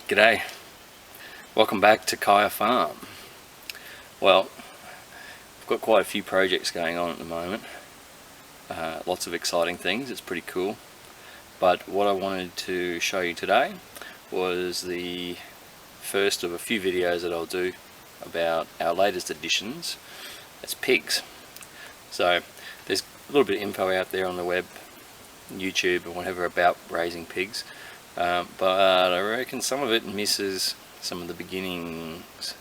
G'day, welcome back to Kaya Farm. Well, I've got quite a few projects going on at the moment, lots of exciting things. It's pretty cool, but what I wanted to show you today was the first of a few videos that I'll do about our latest additions as pigs. So there's a little bit of info out there on the web, YouTube and whatever about raising pigs. But I reckon some of it misses some of the beginnings,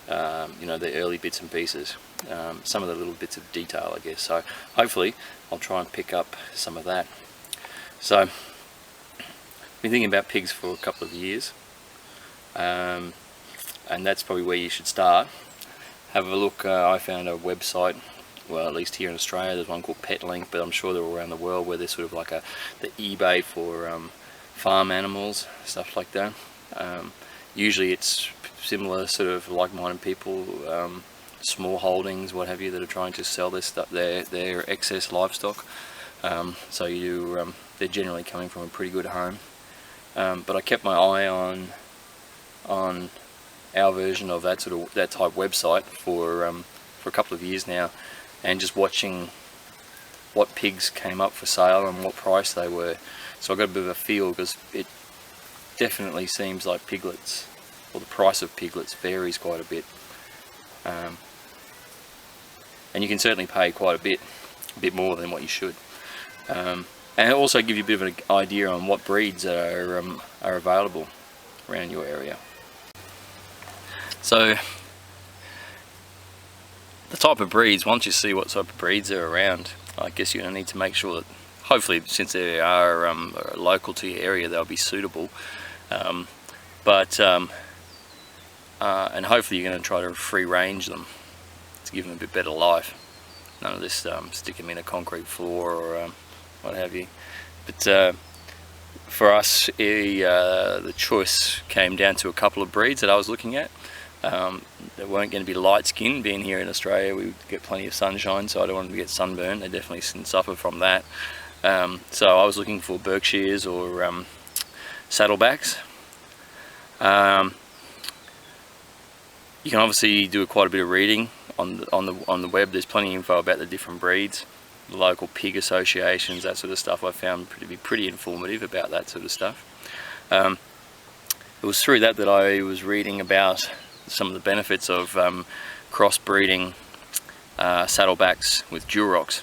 the early bits and pieces, some of the little bits of detail, I guess. So hopefully I'll try and pick up some of that. So I've been thinking about pigs for a couple of years, and that's probably where you should start. Have a look. I found a website, well, at least here in Australia there's one called PetLink, but I'm sure they're all around the world, where they're sort of like the eBay for farm animals, stuff like that. Usually it's similar sort of like-minded people, small holdings, what have you, that are trying to sell their stuff, their excess livestock. So they're generally coming from a pretty good home. But I kept my eye on our version of that type website for a couple of years now, and just watching what pigs came up for sale and what price they were. So I got a bit of a feel, because it definitely seems like piglets, or the price of piglets, varies quite a bit. And you can certainly pay quite a bit more than what you should. And it'll also give you a bit of an idea on what breeds are available around your area. So the type of breeds, once you see what type of breeds are around, I guess you're going to need to make sure that, hopefully, since they are local to your area, they'll be suitable. And hopefully you're going to try to free range them to give them a bit better life. None of this stick them in a concrete floor or what have you. But for us, the choice came down to a couple of breeds that I was looking at. They weren't going to be light skinned. Being here in Australia, we get plenty of sunshine, so I don't want them to get sunburned. They definitely suffer from that. So I was looking for Berkshires or Saddlebacks. You can obviously do quite a bit of reading on the web. There's plenty of info about the different breeds, the local pig associations, that sort of stuff. I found to be pretty informative about that sort of stuff. It was through that I was reading about some of the benefits of crossbreeding saddlebacks with Durocs.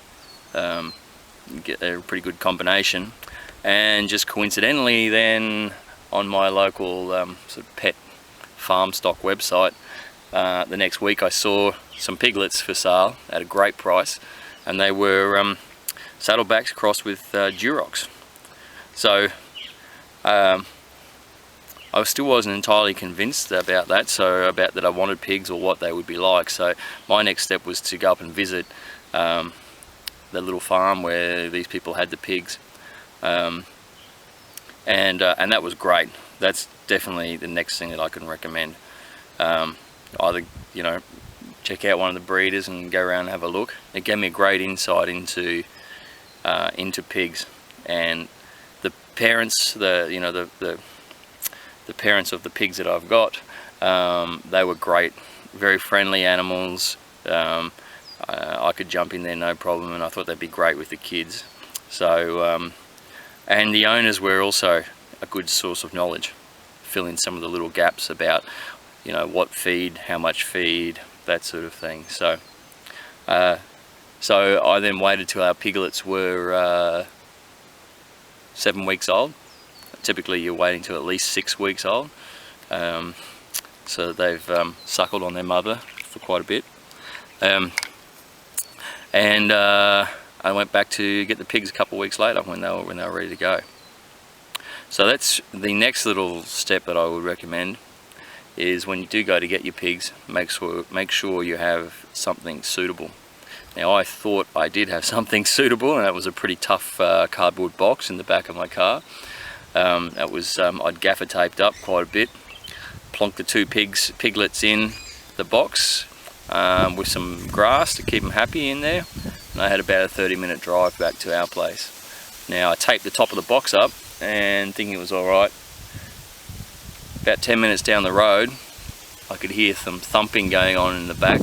Get a pretty good combination, and just coincidentally then on my local sort of pet farm stock website, the next week I saw some piglets for sale at a great price, and they were saddlebacks crossed with Durocs. So I still wasn't entirely convinced about that, about that I wanted pigs or what they would be like. So my next step was to go up and visit the little farm where these people had the pigs, and that was great. That's definitely the next thing that I can recommend. Either check out one of the breeders and go around and have a look. It gave me a great insight into pigs, and the parents, the parents of the pigs that I've got, they were great, very friendly animals. I could jump in there no problem, and I thought they'd be great with the kids. So and the owners were also a good source of knowledge, fill in some of the little gaps about what feed, how much feed, that sort of thing. So I then waited till our piglets were 7 weeks old. Typically you're waiting till at least 6 weeks old, so they've suckled on their mother for quite a bit. And I went back to get the pigs a couple of weeks later when they were ready to go. So that's the next little step that I would recommend, is when you do go to get your pigs, make sure you have something suitable. Now I thought I did have something suitable, and that was a pretty tough cardboard box in the back of my car. That was I'd gaffer taped up quite a bit, plonked the two piglets in the box with some grass to keep them happy in there, and I had about a 30-minute drive back to our place. Now I taped the top of the box up and thinking it was alright, about 10 minutes down the road, I could hear some thumping going on in the back,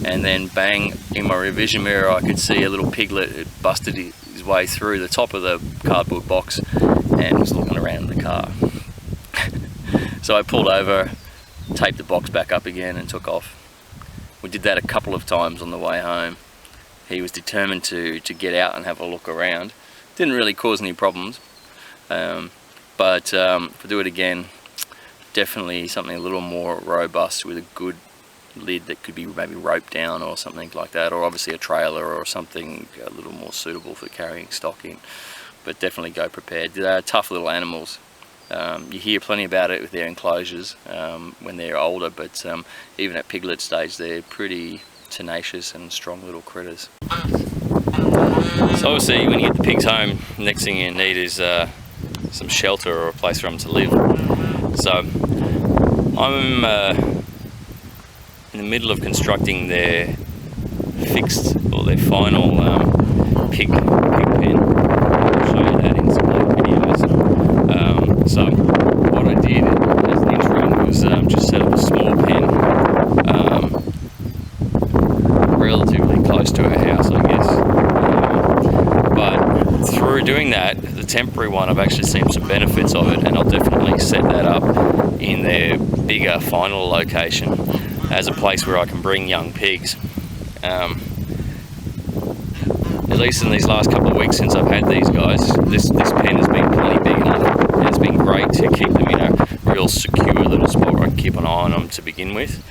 and then bang, in my revision mirror I could see a little piglet had busted his way through the top of the cardboard box and was looking around in the car. So I pulled over, taped the box back up again and took off. We did that a couple of times on the way home. He was determined to get out and have a look around. Didn't really cause any problems, but if I do it again, definitely something a little more robust with a good lid that could be maybe roped down or something like that, or obviously a trailer or something a little more suitable for carrying stock in. But definitely go prepared. They're tough little animals. You hear plenty about it with their enclosures when they're older, but even at piglet stage they're pretty tenacious and strong little critters. So obviously when you get the pigs home, next thing you need is some shelter or a place for them to live. So I'm in the middle of constructing their fixed or their final pig pen. I'll show you that in some later videos. So what I did as an interim was just set up a small pen relatively close to our house, I guess. But through doing that, the temporary one, I've actually seen some benefits of it, and I'll definitely set that up in their bigger final location as a place where I can bring young pigs. At least in these last couple of weeks since I've had these guys, this pen has been plenty big enough, and it's been great to keep them in a real secure little spot where I can keep an eye on them to begin with.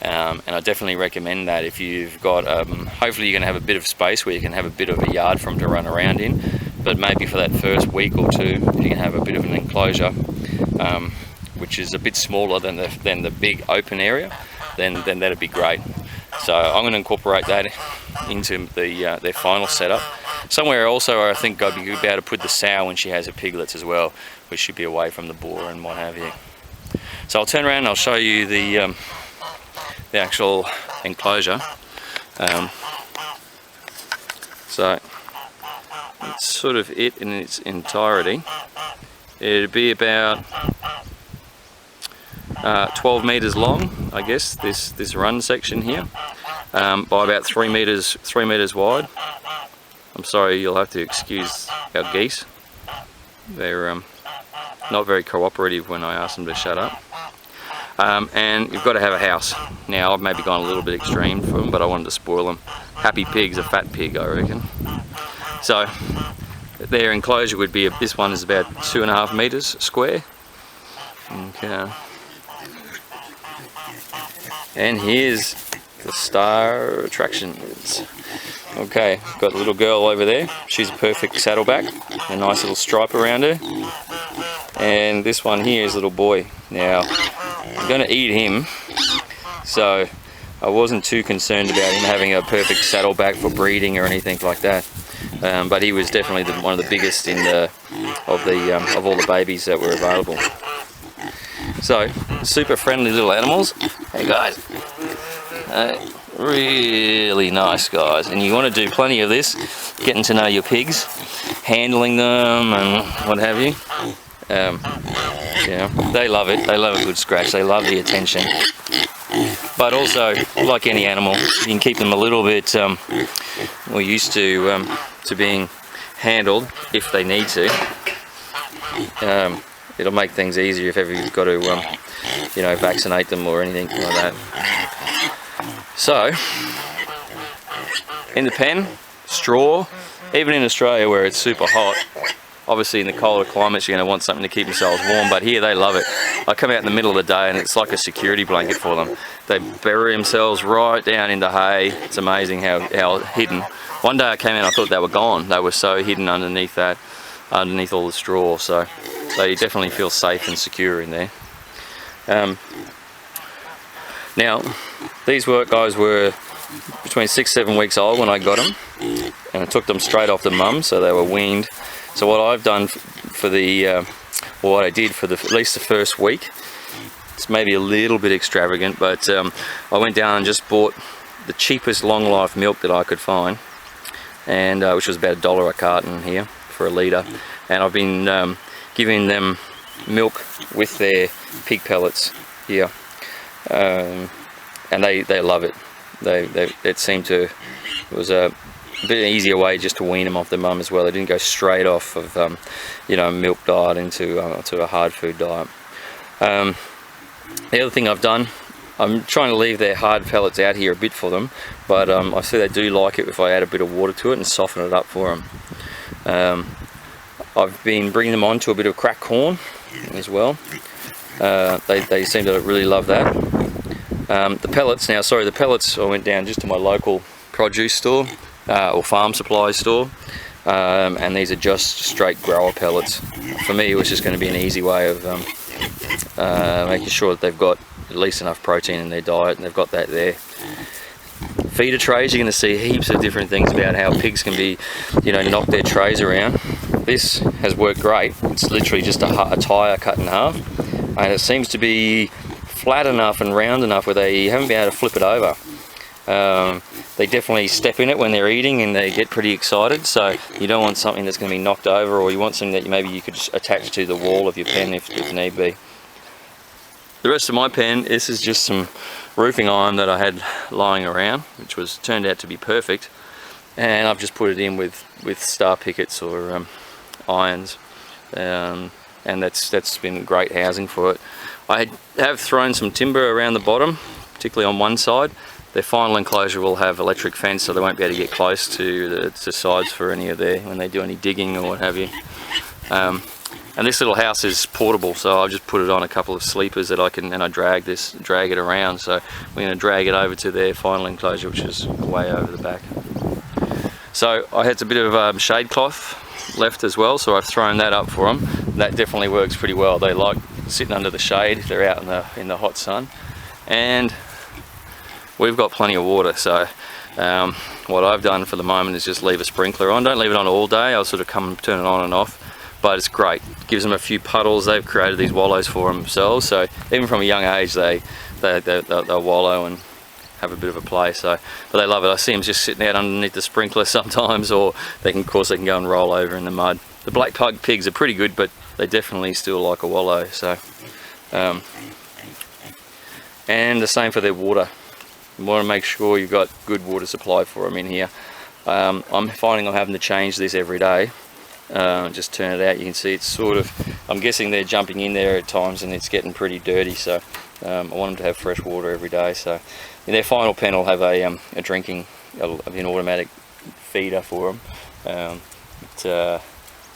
And I definitely recommend that if you've got, hopefully you're going to have a bit of space where you can have a bit of a yard for them to run around in, but maybe for that first week or two you can have a bit of an enclosure, which is a bit smaller than the big open area, then that'd be great. So I'm going to incorporate that into their final setup. Somewhere also I think I'd be able to put the sow when she has her piglets as well, which should be away from the boar and what have you. So I'll turn around and I'll show you the actual enclosure. So it's sort of it in its entirety. It'd be about 12 meters long, I guess, this run section here, by about 3 meters wide. I'm sorry, you'll have to excuse our geese. They're not very cooperative when I ask them to shut up. And you've got to have a house. Now I've maybe gone a little bit extreme for them, but I wanted to spoil them. Happy pig's a fat pig, I reckon. So their enclosure would be, this one is about 2.5 meters square. Okay. And here's the star attractions. Okay, got a little girl over there. She's a perfect saddleback, a nice little stripe around her. And this one here is a little boy. Now, I'm going to eat him, so I wasn't too concerned about him having a perfect saddleback for breeding or anything like that. But he was definitely one of the biggest of all the babies that were available. So, super friendly little animals. Hey guys, really nice guys, and you want to do plenty of this, getting to know your pigs, handling them and what have you. Yeah, they love it. They love a good scratch. They love the attention. But also, like any animal, you can keep them a little bit more used to being handled if they need to. It'll make things easier if ever you've got to, vaccinate them or anything like that. So, in the pen, straw, even in Australia where it's super hot, obviously in the colder climates you're going to want something to keep yourselves warm, but here they love it. I come out in the middle of the day and it's like a security blanket for them. They bury themselves right down in the hay. It's amazing how hidden. One day I came in, I thought they were gone. They were so hidden underneath all the straw, so you definitely feel safe and secure in there. Now, these guys were between 6-7 weeks old when I got them, and I took them straight off the mum, so they were weaned. So what I've done what I did for at least the first week, it's maybe a little bit extravagant, but I went down and just bought the cheapest long life milk that I could find, and which was about $1 a carton here for a litre, and I've been giving them milk with their pig pellets here, and they love it. It seemed to, it was a bit easier way just to wean them off their mum as well. They didn't go straight off of you know, milk diet into a hard food diet. The other thing I've done, I'm trying to leave their hard pellets out here a bit for them, but I see they do like it if I add a bit of water to it and soften it up for them. I've been bringing them on to a bit of cracked corn as well. They seem to really love that. The pellets, I went down just to my local produce store or farm supply store, and these are just straight grower pellets. For me, it was just going to be an easy way of making sure that they've got at least enough protein in their diet, and they've got that there. Feeder trays, you're going to see heaps of different things about how pigs can be, you know, knock their trays around. This has worked great. It's literally just a tyre cut in half, and it seems to be flat enough and round enough where they haven't been able to flip it over. They definitely step in it when they're eating and they get pretty excited, so you don't want something that's going to be knocked over, or you want something that maybe you could attach to the wall of your pen if need be. The rest of my pen, this is just some roofing iron that I had lying around, which turned out to be perfect, and I've just put it in with star pickets or irons, and that's been great housing for it. I have thrown some timber around the bottom, particularly on one side. Their final enclosure will have electric fence, so they won't be able to get close to the sides for any of when they do any digging or what have you. And this little house is portable, so I've just put it on a couple of sleepers that I can, and I drag it around. So we're going to drag it over to their final enclosure, which is way over the back. So I had a bit of shade cloth left as well, so I've thrown that up for them. That definitely works pretty well. They like sitting under the shade. They're out in the hot sun, and we've got plenty of water. So what I've done for the moment is just leave a sprinkler on. Don't leave it on all day. I'll sort of come turn it on and off. But it's great. It gives them a few puddles. They've created these wallows for themselves, so even from a young age they'll wallow and have a bit of a play. So, but they love it. I see them just sitting out underneath the sprinkler sometimes, or of course they can go and roll over in the mud. The black pug pigs are pretty good, but they definitely still like a wallow. So, and the same for their water. You want to make sure you've got good water supply for them in here. I'm finding I'm having to change this every day. Just turn it out. You can see it's sort of, I'm guessing they're jumping in there at times and it's getting pretty dirty, so I want them to have fresh water every day. So in their final pen will have a drinking, an automatic feeder for them, but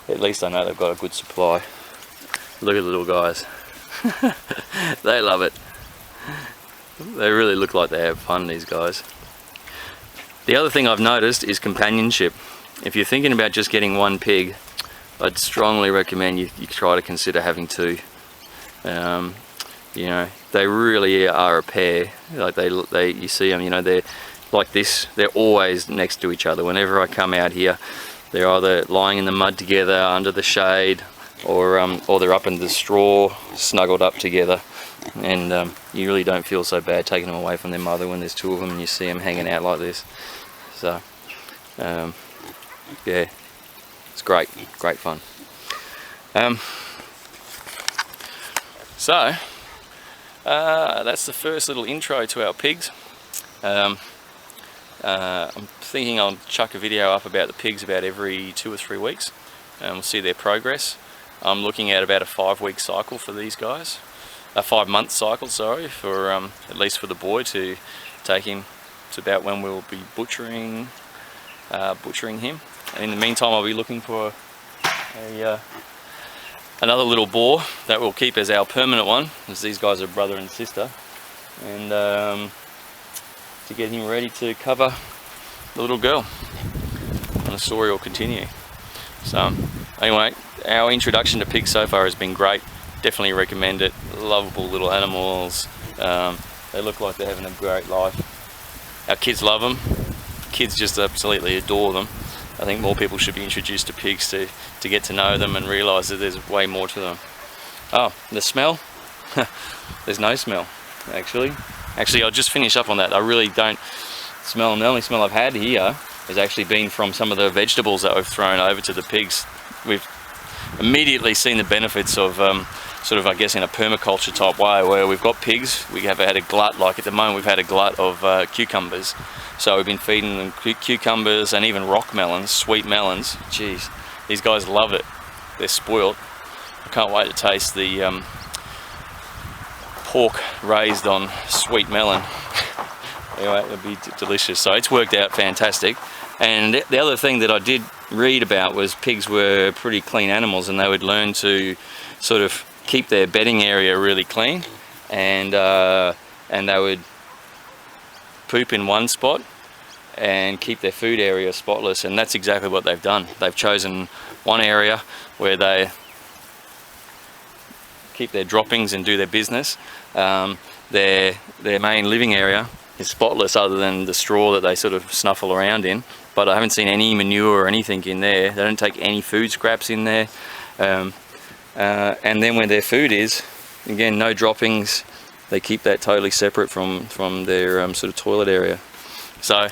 at least I know they've got a good supply. Look at the little guys. They love it. They really look like they have fun, these guys. The other thing I've noticed is companionship. If you're thinking about just getting one pig, I'd strongly recommend you try to consider having two. You know, they really are a pair. Like you see them, you know, they're like this. They're always next to each other. Whenever I come out here, they're either lying in the mud together under the shade, or they're up in the straw, snuggled up together. And you really don't feel so bad taking them away from their mother when there's two of them and you see them hanging out like this. So. Yeah, it's great fun. So that's the first little intro to our pigs. I'm thinking I'll chuck a video up about the pigs about every 2 or 3 weeks, and we'll see their progress. I'm looking at about a 5-week cycle for these guys, a 5-month cycle, sorry, for at least for the boy, to take him to about when we'll be butchering him. In the meantime, I'll be looking for another little boar that we'll keep as our permanent one, as these guys are brother and sister, and to get him ready to cover the little girl. And the story will continue. So anyway, our introduction to pigs so far has been great. Definitely recommend it. Lovable little animals. They look like they're having a great life. Our kids love them. Kids just absolutely adore them. I think more people should be introduced to pigs to get to know them and realise that there's way more to them. Oh, the smell? There's no smell, actually. Actually, I'll just finish up on that. I really don't smell them. The only smell I've had here has actually been from some of the vegetables that we've thrown over to the pigs. immediately seen the benefits of sort of, I guess, in a permaculture type way, where we've got pigs, we have had a glut, like at the moment we've had a glut of cucumbers. So we've been feeding them cucumbers and even rock melons, sweet melons. Jeez, these guys love it. They're spoiled. I can't wait to taste the pork raised on sweet melon. Anyway, it'll be delicious. So it's worked out fantastic. And the other thing that I did read about was pigs were pretty clean animals, and they would learn to sort of keep their bedding area really clean, and they would poop in one spot and keep their food area spotless, and that's exactly what they've done. They've chosen one area where they keep their droppings and do their business. Their main living area is spotless, other than the straw that they sort of snuffle around in, but I haven't seen any manure or anything in there. They don't take any food scraps in there. And then when their food is, again, no droppings, they keep that totally separate from their sort of toilet area. So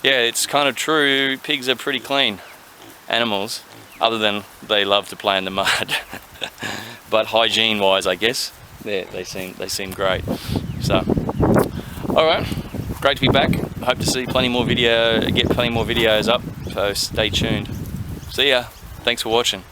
yeah, it's kind of true, pigs are pretty clean animals, other than they love to play in the mud. But hygiene wise, I guess, they seem great. So alright, great to be back. I hope to see get plenty more videos up, so stay tuned. See ya, thanks for watching.